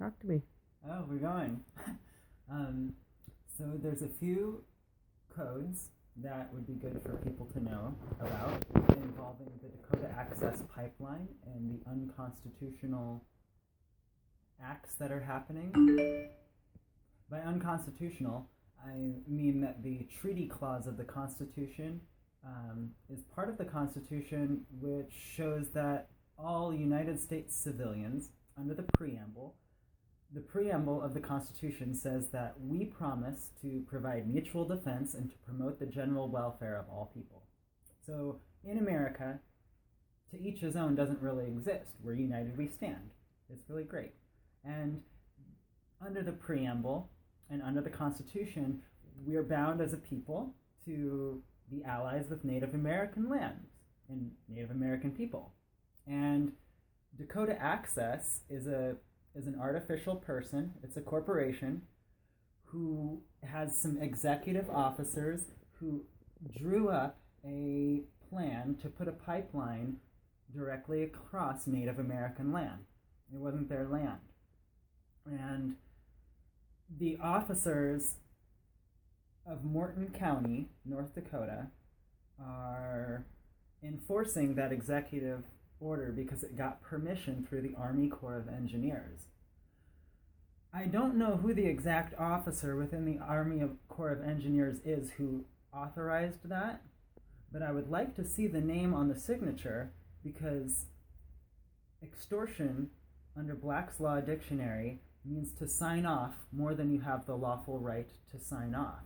Talk to me. Oh, we're going. So there's a few codes that would be good for people to know about involving the Dakota Access pipeline and the unconstitutional acts that are happening. By unconstitutional, I mean that the treaty clause of the Constitution is part of the Constitution, which shows that all United States civilians, under the preamble of the Constitution says that we promise to provide mutual defense and to promote the general welfare of all people. So in America, to each his own doesn't really exist. We're united, we stand. It's really great. And under the preamble and under the Constitution, we're bound as a people to be allies with Native American lands and Native American people. And Dakota Access is an artificial person. It's a corporation who has some executive officers who drew up a plan to put a pipeline directly across Native American land. It wasn't their land. And the officers of Morton County, North Dakota, are enforcing that executive order because it got permission through the Army Corps of Engineers. I don't know who the exact officer within the Army Corps of Engineers is who authorized that, but I would like to see the name on the signature because extortion under Black's Law Dictionary means to sign off more than you have the lawful right to sign off.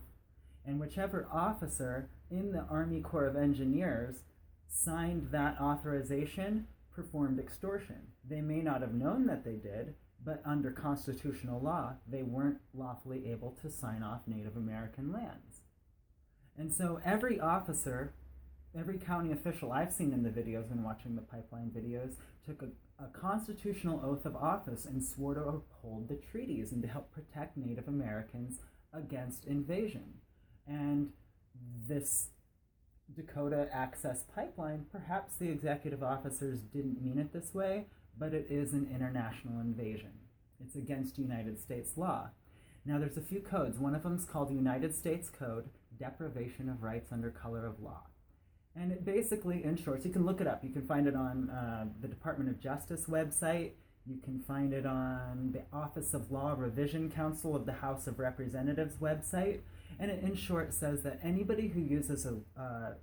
And whichever officer in the Army Corps of Engineers signed that authorization performed extortion. They may not have known that they did, but under constitutional law, they weren't lawfully able to sign off Native American lands. And so every officer, every county official I've seen in the videos and watching the pipeline videos, took a constitutional oath of office and swore to uphold the treaties and to help protect Native Americans against invasion. And this Dakota Access pipeline, perhaps the executive officers didn't mean it this way, but it is an international invasion. It's against United States law. Now there's a few codes. One of them is called the United States Code, Deprivation of Rights Under Color of Law. And it basically, in short, you can look it up. You can find it on the Department of Justice website. You can find it on the Office of Law Revision Council of the House of Representatives website. And it, in short, says that anybody who uses a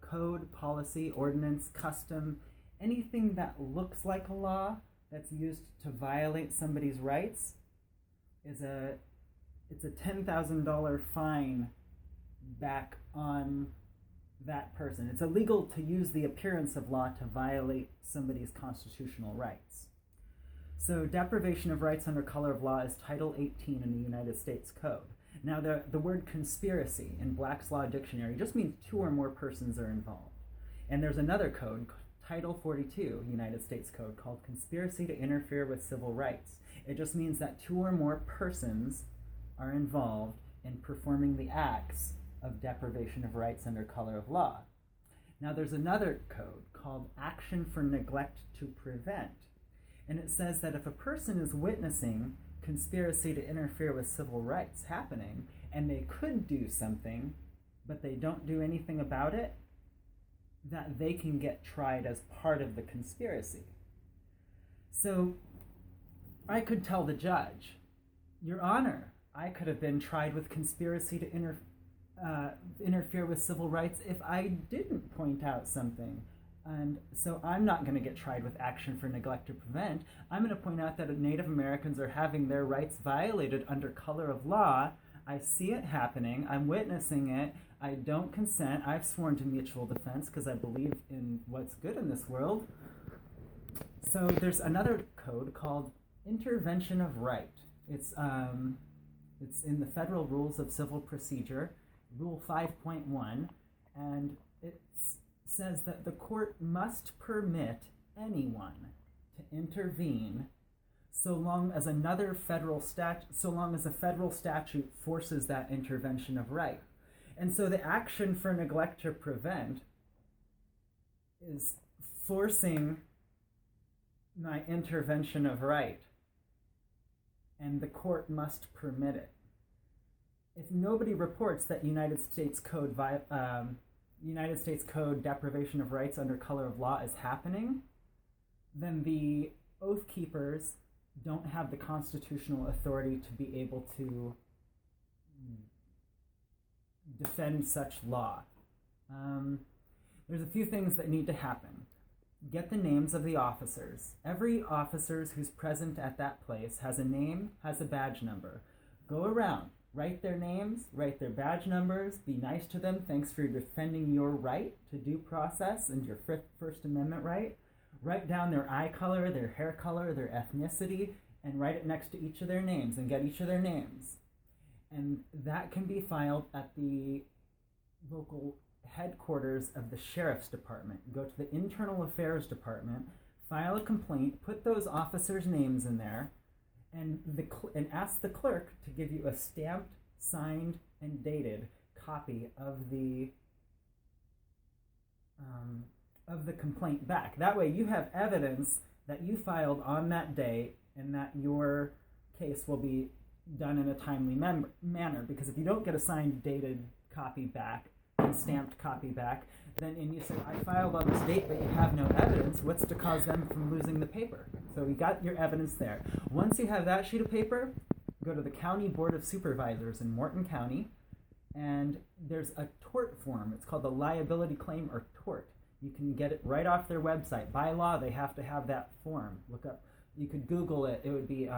code, policy, ordinance, custom, anything that looks like a law that's used to violate somebody's rights it's a $10,000 fine back on that person. It's illegal to use the appearance of law to violate somebody's constitutional rights. So deprivation of rights under color of law is Title 18 in the United States Code. Now, the word conspiracy in Black's Law Dictionary just means two or more persons are involved. And there's another code, Title 42, United States Code, called Conspiracy to Interfere with Civil Rights. It just means that two or more persons are involved in performing the acts of deprivation of rights under color of law. Now, there's another code called Action for Neglect to Prevent. And it says that if a person is witnessing conspiracy to interfere with civil rights happening, and they could do something, but they don't do anything about it, that they can get tried as part of the conspiracy. So I could tell the judge, Your Honor, I could have been tried with conspiracy to interfere with civil rights if I didn't point out something. And so I'm not going to get tried with action for neglect to prevent. I'm going to point out that Native Americans are having their rights violated under color of law. I see it happening. I'm witnessing it. I don't consent. I've sworn to mutual defense because I believe in what's good in this world. So there's another code called Intervention of Right. It's in the Federal Rules of Civil Procedure, Rule 5.1, and it says that the court must permit anyone to intervene so long as a federal statute forces that intervention of right. And so the action for neglect to prevent is forcing my intervention of right. and the court must permit it. If nobody reports that United States Code deprivation of rights under color of law is happening, then the oath keepers don't have the constitutional authority to be able to defend such law. There's a few things that need to happen. Get the names of the officers. Every officer who's present at that place has a name, has a badge number. Go around, write their names, write their badge numbers, be nice to them, thanks for defending your right to due process and your First Amendment right. Write down their eye color, their hair color, their ethnicity, and write it next to each of their names and get each of their names. And that can be filed at the local headquarters of the sheriff's department. Go to the internal affairs department, file a complaint, put those officers' names in there, and ask the clerk to give you a stamped, signed, and dated copy of the complaint back. That way you have evidence that you filed on that day and that your case will be done in a timely manner. Because if you don't get a signed, dated copy back and stamped copy back, and you say, I filed on this date, but you have no evidence, what's to cause them from losing the paper? So you got your evidence there. Once you have that sheet of paper, go to the County Board of Supervisors in Morton County, and there's a tort form. It's called the liability claim or tort. You can get it right off their website. By law, they have to have that form. Look up. You could Google it. It would be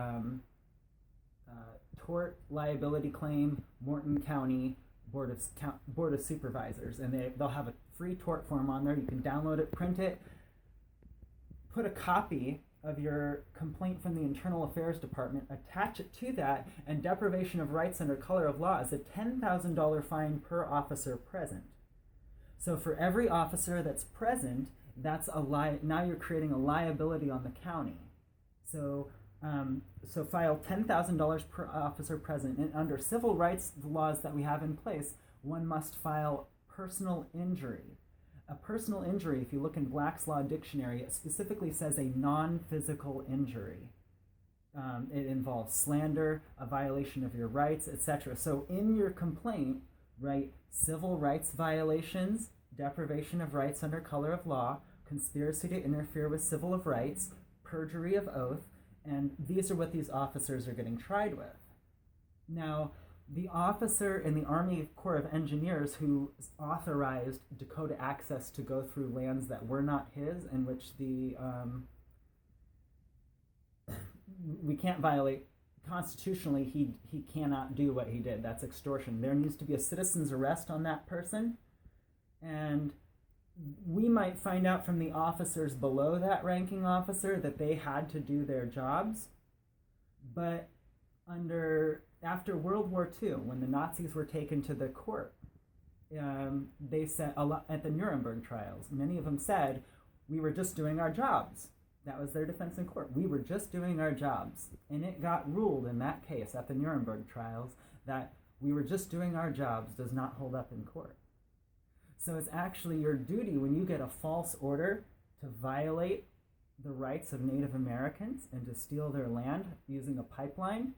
tort liability claim, Morton County Board of Supervisors, and they'll have a free tort form on there. You can download it, print it, put a copy of your complaint from the Internal Affairs Department, attach it to that, and deprivation of rights under color of law is a $10,000 fine per officer present. So for every officer that's present, that's now you're creating a liability on the county. So file $10,000 per officer present. And under civil rights laws that we have in place, one must file personal injury. A personal injury, if you look in Black's Law Dictionary, it specifically says a non-physical injury. It involves slander, a violation of your rights, etc. So in your complaint, write civil rights violations, deprivation of rights under color of law, conspiracy to interfere with civil rights, perjury of oath, and these are what these officers are getting tried with. Now, the officer in the Army Corps of Engineers who authorized Dakota Access to go through lands that were not his, in which we can't violate, constitutionally, he cannot do what he did. That's extortion. There needs to be a citizen's arrest on that person, and we might find out from the officers below that ranking officer that they had to do their jobs, but after World War II, when the Nazis were taken to the court, they said a lot at the Nuremberg trials. Many of them said, "We were just doing our jobs." That was their defense in court. We were just doing our jobs, and it got ruled in that case at the Nuremberg trials that we were just doing our jobs does not hold up in court. So it's actually your duty when you get a false order to violate the rights of Native Americans and to steal their land using a pipeline.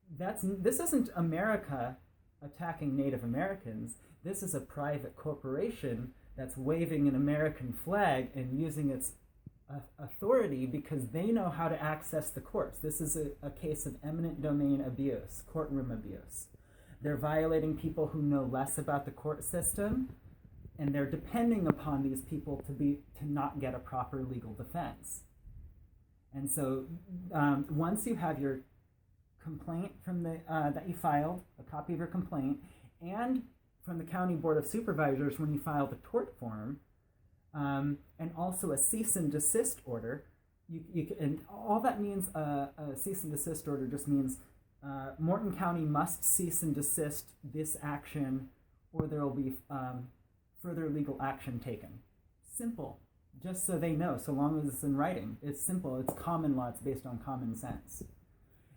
This isn't America attacking Native Americans. This is a private corporation that's waving an American flag and using its authority because they know how to access the courts. This is a case of eminent domain abuse, courtroom abuse. They're violating people who know less about the court system, and they're depending upon these people to not get a proper legal defense. And so once you have your complaint from that you filed, a copy of your complaint, and from the County Board of Supervisors when you filed the tort form, and also a cease and desist order, and all that means a cease and desist order just means Morton County must cease and desist this action, or there will be further legal action taken. Simple, just so they know, so long as it's in writing. It's simple, it's common law, it's based on common sense.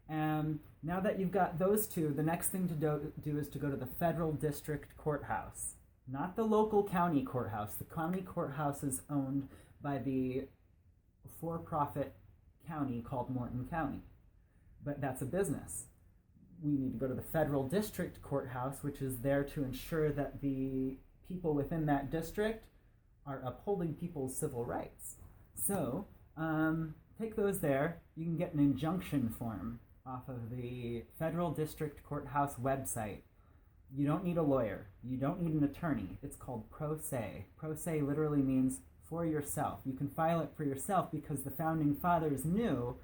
And now that you've got those two, the next thing to do is to go to the federal district courthouse, not the local county courthouse. The county courthouse is owned by the for-profit county called Morton County. but that's a business. We need to go to the federal district courthouse, which is there to ensure that the people within that district are upholding people's civil rights. So take those there. You can get an injunction form off of the federal district courthouse website. You don't need a lawyer. You don't need an attorney. It's called pro se. Pro se literally means for yourself. You can file it for yourself because the founding fathers knew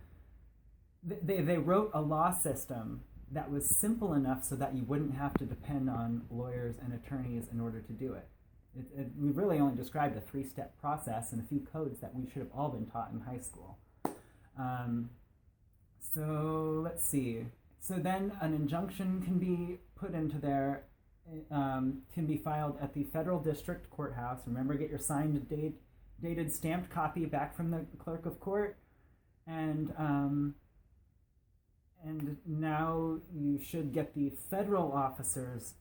they wrote a law system that was simple enough so that you wouldn't have to depend on lawyers and attorneys in order to do it. We really only described a 3-step process and a few codes that we should have all been taught in high school. So let's see. So then an injunction can be put into there, can be filed at the federal district courthouse. Remember, get your signed, dated, stamped copy back from the clerk of court, and now you should get the federal officers.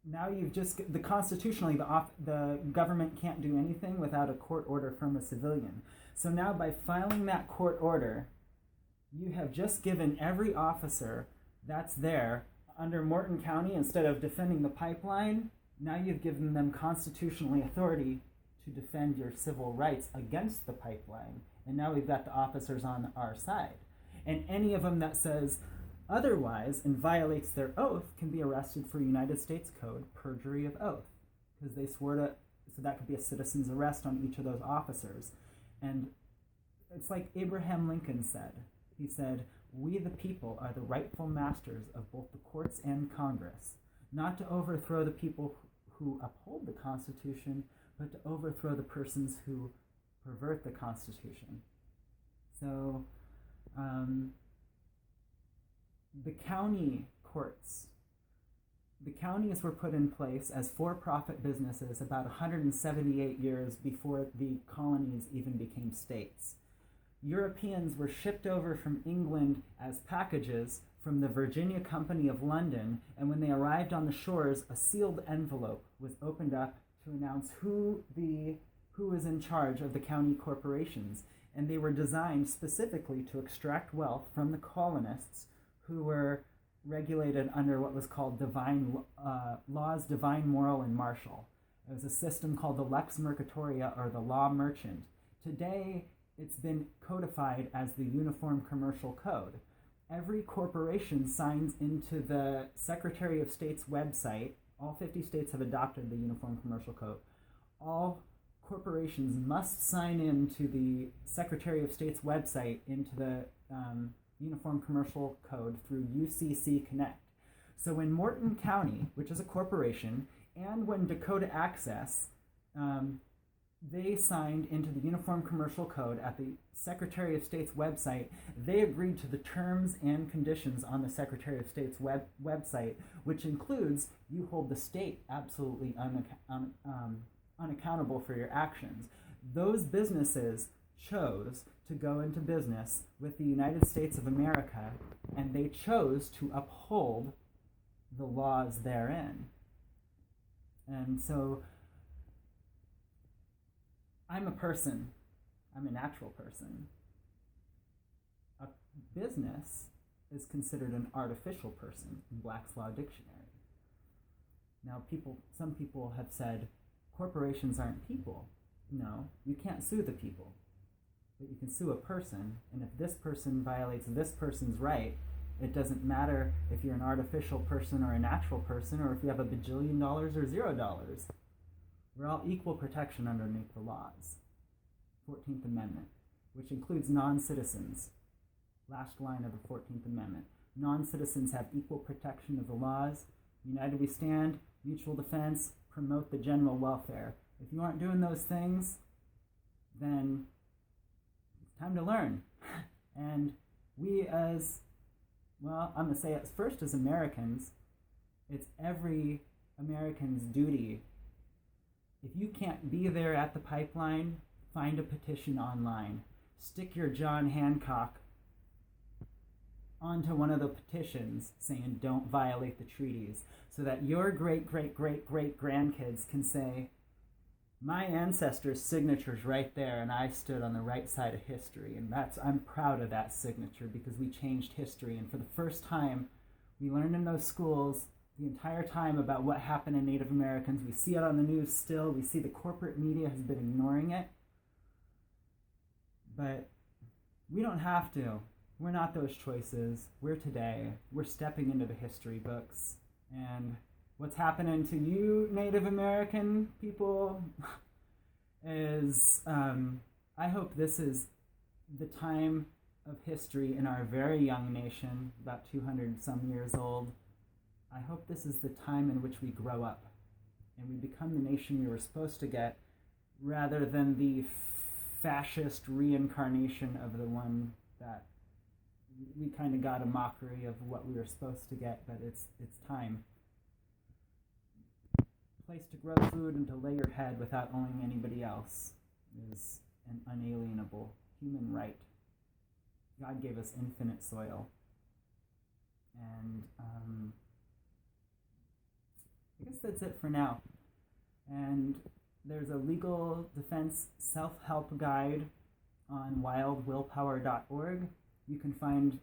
Now you've just constitutionally the government can't do anything without a court order from a civilian. So now by filing that court order, you have just given every officer that's there under Morton County, instead of defending the pipeline, now you've given them constitutionally authority to defend your civil rights against the pipeline. And now we've got the officers on our side. And any of them that says otherwise and violates their oath can be arrested for United States Code perjury of oath, because they swore to, so that could be a citizen's arrest on each of those officers. And it's like Abraham Lincoln said. He said, "We the people are the rightful masters of both the courts and Congress, not to overthrow the people who uphold the Constitution, but to overthrow the persons who pervert the Constitution." So the county courts, the counties were put in place as for-profit businesses about 178 years before the colonies even became states. Europeans were shipped over from England as packages from the Virginia Company of London, and when they arrived on the shores, a sealed envelope was opened up to announce who was in charge of the county corporations, and they were designed specifically to extract wealth from the colonists who were regulated under what was called laws divine, moral, and martial. It was a system called the lex mercatoria, or the law merchant. Today, it's been codified as the Uniform Commercial Code. Every corporation signs into the Secretary of State's website. All 50 states have adopted the Uniform Commercial Code. All corporations must sign into the Secretary of State's website, into the Uniform Commercial Code through UCC Connect. So when Morton County, which is a corporation, and when Dakota Access, they signed into the Uniform Commercial Code at the Secretary of State's website, they agreed to the terms and conditions on the Secretary of State's website, which includes you hold the state absolutely unaccountable for your actions. Those businesses chose to go into business with the United States of America, and they chose to uphold the laws therein. And so I'm a person. I'm a natural person. A business is considered an artificial person in Black's Law Dictionary. Now, some people have said corporations aren't people. No, you can't sue the people, but you can sue a person, and if this person violates this person's right, it doesn't matter if you're an artificial person or a natural person, or if you have $1 bajillion or $0. We're all equal protection underneath the laws. 14th Amendment, which includes non-citizens. Last line of the 14th Amendment. Non-citizens have equal protection of the laws. United we stand, mutual defense, promote the general welfare. If you aren't doing those things, then it's time to learn. And we I'm going to say it first as Americans, it's every American's duty. If you can't be there at the pipeline, find a petition online. Stick your John Hancock onto one of the petitions saying don't violate the treaties, so that your great-great-great-great grandkids can say, my ancestors' signature's right there, and I stood on the right side of history, and I'm proud of that signature because we changed history. And for the first time, we learned in those schools the entire time about what happened to Native Americans. We see it on the news still. We see the corporate media has been ignoring it. But we don't have to. We're not those choices. We're today. We're stepping into the history books. And what's happening to you Native American people is, I hope this is the time of history in our very young nation, about 200 some years old. I hope this is the time in which we grow up and we become the nation we were supposed to get, rather than the fascist reincarnation of the one that we kind of got a mockery of what we were supposed to get, but it's time. Place to grow food and to lay your head without owing anybody else is an unalienable human right. God gave us infinite soil. And I guess that's it for now. And there's a legal defense self-help guide on wildwillpower.org. You can find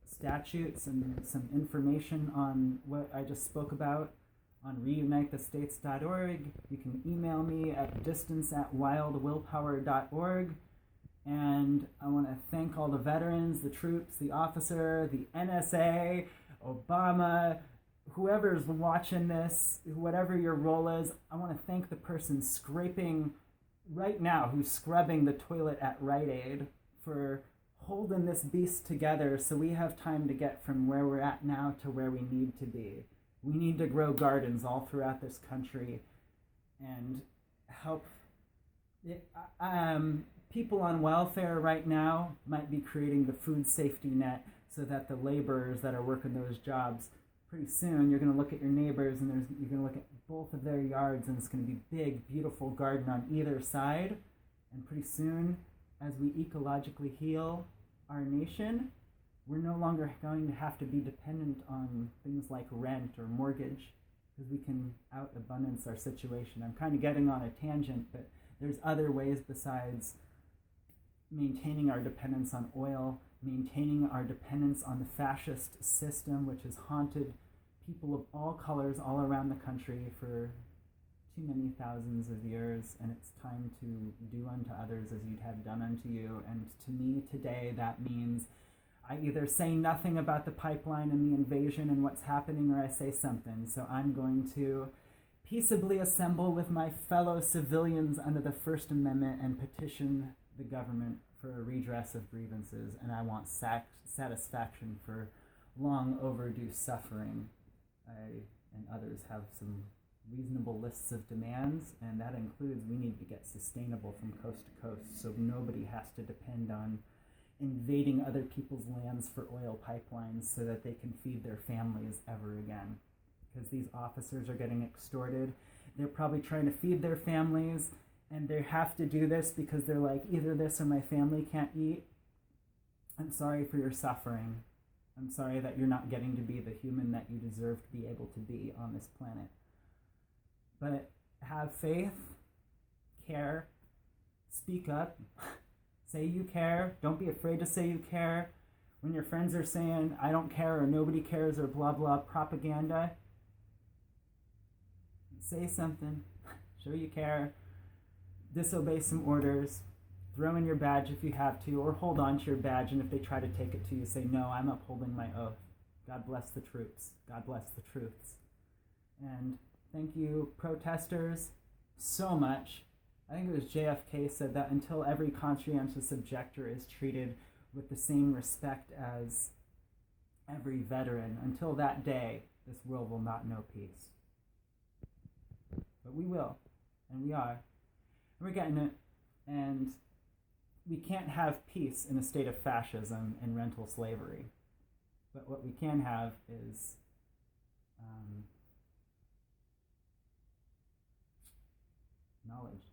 statutes and some information on what I just spoke about on reunitethestates.org. You can email me at distance@wildwillpower.org. And I want to thank all the veterans, the troops, the officer, the NSA, Obama, whoever's watching this, whatever your role is. I want to thank the person scraping right now, who's scrubbing the toilet at Rite Aid, for holding this beast together so we have time to get from where we're at now to where we need to be. We need to grow gardens all throughout this country and help. People on welfare right now might be creating the food safety net so that the laborers that are working those jobs, pretty soon you're going to look at your neighbors and you're going to look at both of their yards, and it's going to be big, beautiful garden on either side. And pretty soon, as we ecologically heal our nation, we're no longer going to have to be dependent on things like rent or mortgage, because we can out-abundance our situation. I'm kind of getting on a tangent, but there's other ways besides maintaining our dependence on oil, maintaining our dependence on the fascist system, which has haunted people of all colors all around the country for too many thousands of years. And it's time to do unto others as you'd have done unto you. And to me today, that means I either say nothing about the pipeline and the invasion and what's happening, or I say something. So I'm going to peaceably assemble with my fellow civilians under the First Amendment and petition the government for a redress of grievances. And I want satisfaction for long overdue suffering. I and others have some reasonable lists of demands, and that includes we need to get sustainable from coast to coast so nobody has to depend on invading other people's lands for oil pipelines so that they can feed their families ever again. Because these officers are getting extorted. They're probably trying to feed their families, and they have to do this because they're like, either this or my family can't eat. I'm sorry for your suffering. I'm sorry that you're not getting to be the human that you deserve to be able to be on this planet. But have faith, care, speak up, say you care. Don't be afraid to say you care. When your friends are saying, I don't care, or nobody cares, or blah, blah, propaganda, say something. Show you care. Disobey some orders. Throw in your badge if you have to, or hold on to your badge, and if they try to take it to you, say, no, I'm upholding my oath. God bless the troops. God bless the truths. And thank you, protesters, so much. I think it was JFK said that until every conscientious objector is treated with the same respect as every veteran, until that day, this world will not know peace. But we will, and we are. And we're getting it, and we can't have peace in a state of fascism and rental slavery. But what we can have is knowledge.